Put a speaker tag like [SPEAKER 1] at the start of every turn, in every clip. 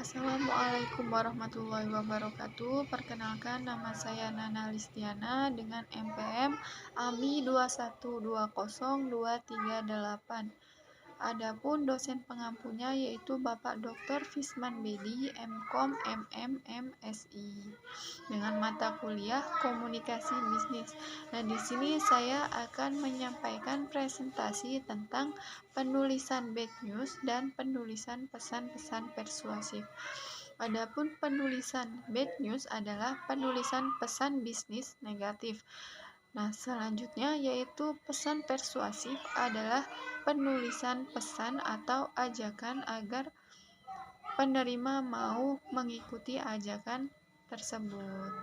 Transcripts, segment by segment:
[SPEAKER 1] Assalamualaikum warahmatullahi wabarakatuh. Perkenalkan, nama saya Nana Listiana dengan NPM AMI 2120238. Adapun dosen pengampunya yaitu Bapak Dr. Fisman Bedi, MKom, MM, MSI dengan mata kuliah Komunikasi Bisnis. Nah, di sini saya akan menyampaikan presentasi tentang penulisan bad news dan penulisan pesan-pesan persuasif. Adapun penulisan bad news adalah penulisan pesan bisnis negatif. Nah, selanjutnya yaitu pesan persuasif adalah penulisan pesan atau ajakan agar penerima mau mengikuti ajakan tersebut.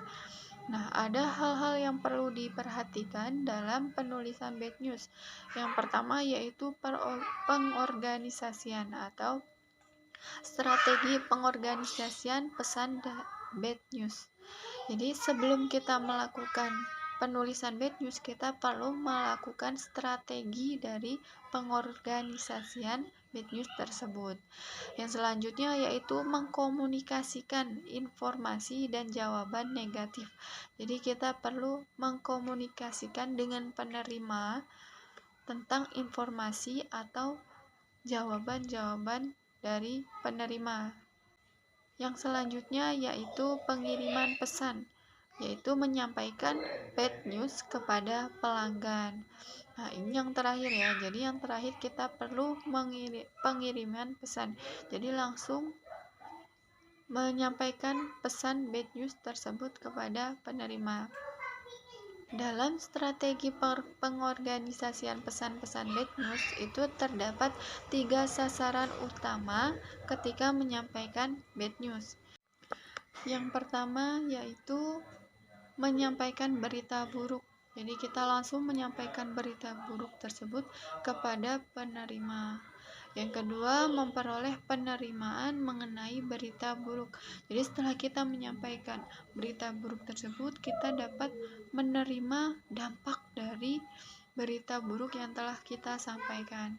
[SPEAKER 1] Nah, ada hal-hal yang perlu diperhatikan dalam penulisan bad news. Yang pertama yaitu pengorganisasian atau strategi pengorganisasian pesan bad news. Jadi sebelum kita melakukan penulisan bad news, kita perlu melakukan strategi dari pengorganisasian bad news tersebut. Yang selanjutnya yaitu mengkomunikasikan informasi dan jawaban negatif. Jadi kita perlu mengkomunikasikan dengan penerima tentang informasi atau jawaban-jawaban dari penerima. Yang selanjutnya yaitu pengiriman pesan, yaitu menyampaikan bad news kepada pelanggan. Nah, ini yang terakhir ya. Jadi yang terakhir kita perlu pengiriman pesan. Jadi langsung menyampaikan pesan bad news tersebut kepada penerima. Dalam strategi pengorganisasian pesan-pesan bad news itu terdapat 3 sasaran utama ketika menyampaikan bad news. Yang pertama yaitu menyampaikan berita buruk. Jadi kita langsung menyampaikan berita buruk tersebut kepada penerima. Yang kedua, memperoleh penerimaan mengenai berita buruk. Jadi setelah kita menyampaikan berita buruk tersebut, kita dapat menerima dampak dari berita buruk yang telah kita sampaikan.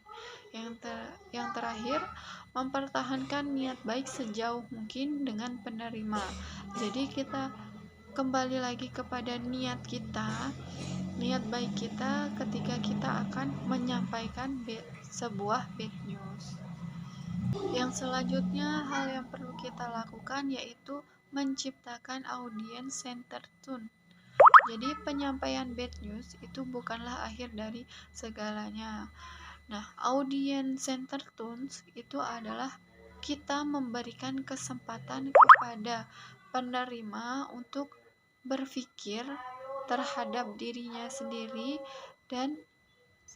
[SPEAKER 1] Yang terakhir, mempertahankan niat baik sejauh mungkin dengan penerima. Jadi kita kembali lagi kepada niat baik kita ketika kita akan menyampaikan sebuah bad news. Yang selanjutnya, hal yang perlu kita lakukan yaitu menciptakan audience centered tone. Jadi penyampaian bad news itu bukanlah akhir dari segalanya. Nah, audience centered tone itu adalah kita memberikan kesempatan kepada penerima untuk berpikir terhadap dirinya sendiri dan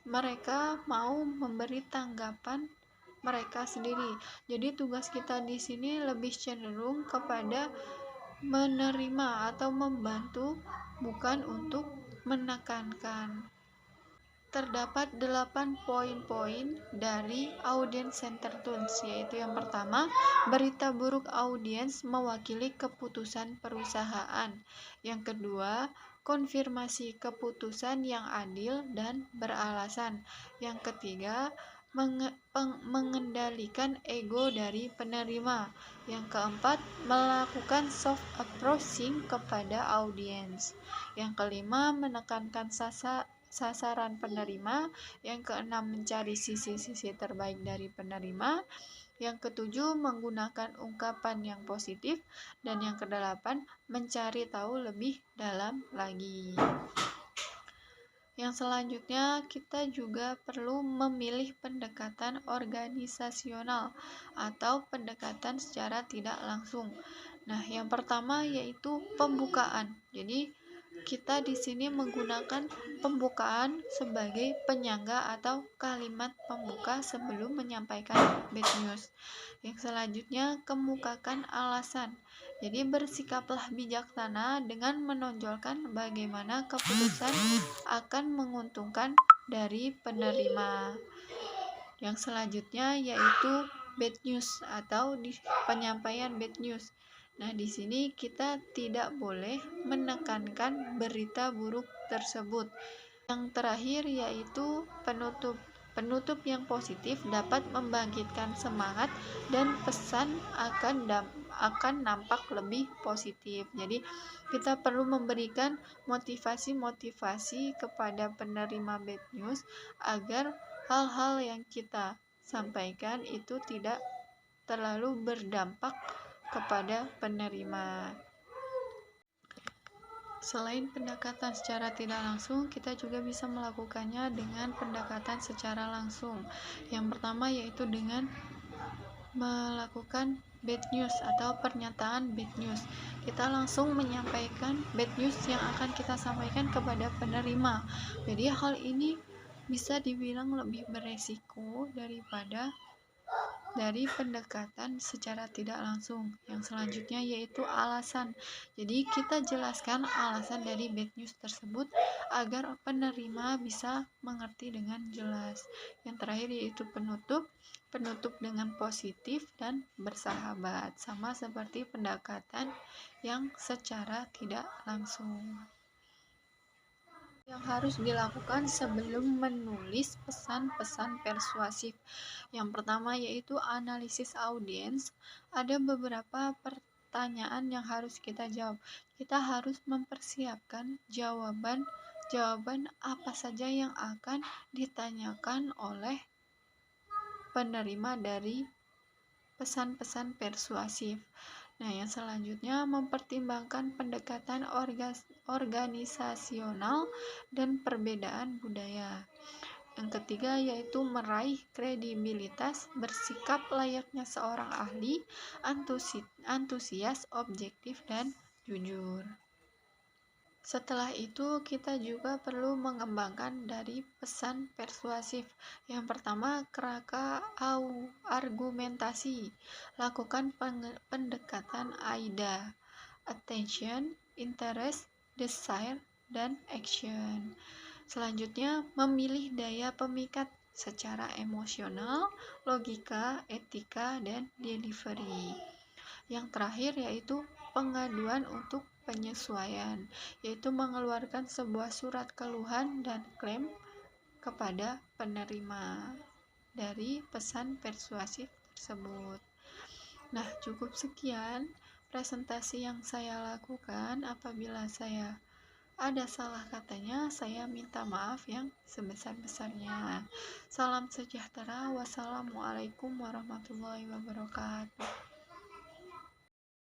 [SPEAKER 1] mereka mau memberi tanggapan mereka sendiri. Jadi tugas kita di sini lebih cenderung kepada menerima atau membantu, bukan untuk menekankan. Terdapat 8 poin-poin dari audience center tools, yaitu yang pertama, berita buruk audiens mewakili keputusan perusahaan. Yang kedua, konfirmasi keputusan yang adil dan beralasan. Yang ketiga, mengendalikan ego dari penerima. Yang keempat, melakukan soft approaching kepada audiens. Yang kelima, menekankan sasaran penerima. Yang keenam, mencari sisi-sisi terbaik dari penerima. Yang ketujuh, menggunakan ungkapan yang positif. Dan yang kedelapan, mencari tahu lebih dalam lagi. Yang selanjutnya, kita juga perlu memilih pendekatan organisasional atau pendekatan secara tidak langsung. Nah, yang pertama yaitu pembukaan. Jadi kita di sini menggunakan pembukaan sebagai penyangga atau kalimat pembuka sebelum menyampaikan bad news. Yang selanjutnya, kemukakan alasan. Jadi bersikaplah bijaksana dengan menonjolkan bagaimana keputusan akan menguntungkan dari penerima. Yang selanjutnya yaitu bad news atau penyampaian bad news. Nah, di sini kita tidak boleh menekankan berita buruk tersebut. Yang terakhir yaitu penutup yang positif dapat membangkitkan semangat dan pesan akan nampak lebih positif. Jadi kita perlu memberikan motivasi-motivasi kepada penerima bad news agar hal-hal yang kita sampaikan itu tidak terlalu berdampak kepada penerima. Selain pendekatan secara tidak langsung, kita juga bisa melakukannya dengan pendekatan secara langsung. Yang pertama yaitu dengan melakukan bad news atau pernyataan bad news. Kita langsung menyampaikan bad news yang akan kita sampaikan kepada penerima. Jadi hal ini bisa dibilang lebih beresiko daripada dari pendekatan secara tidak langsung. Yang selanjutnya yaitu alasan. Jadi kita jelaskan alasan dari bad news tersebut agar penerima bisa mengerti dengan jelas. Yang terakhir yaitu penutup dengan positif dan bersahabat, sama seperti pendekatan yang secara tidak langsung. Yang harus dilakukan sebelum menulis pesan-pesan persuasif. Yang pertama yaitu analisis audiens. Ada beberapa pertanyaan yang harus kita jawab. Kita harus mempersiapkan jawaban apa saja yang akan ditanyakan oleh penerima dari pesan-pesan persuasif. Nah, yang selanjutnya mempertimbangkan pendekatan organisasional dan perbedaan budaya. Yang ketiga yaitu meraih kredibilitas, bersikap layaknya seorang ahli, antusias, objektif, dan jujur. Setelah itu, kita juga perlu mengembangkan dari pesan persuasif. Yang pertama, kerangka argumentasi. Lakukan pendekatan AIDA, attention, interest, desire, dan action. Selanjutnya, memilih daya pemikat secara emosional, logika, etika, dan delivery. Yang terakhir yaitu pengaduan untuk penyesuaian, yaitu mengeluarkan sebuah surat keluhan dan klaim kepada penerima dari pesan persuasif tersebut. Nah, cukup sekian presentasi yang saya lakukan. Apabila saya ada salah katanya, saya minta maaf yang sebesar-besarnya. Salam sejahtera. Wassalamualaikum warahmatullahi wabarakatuh.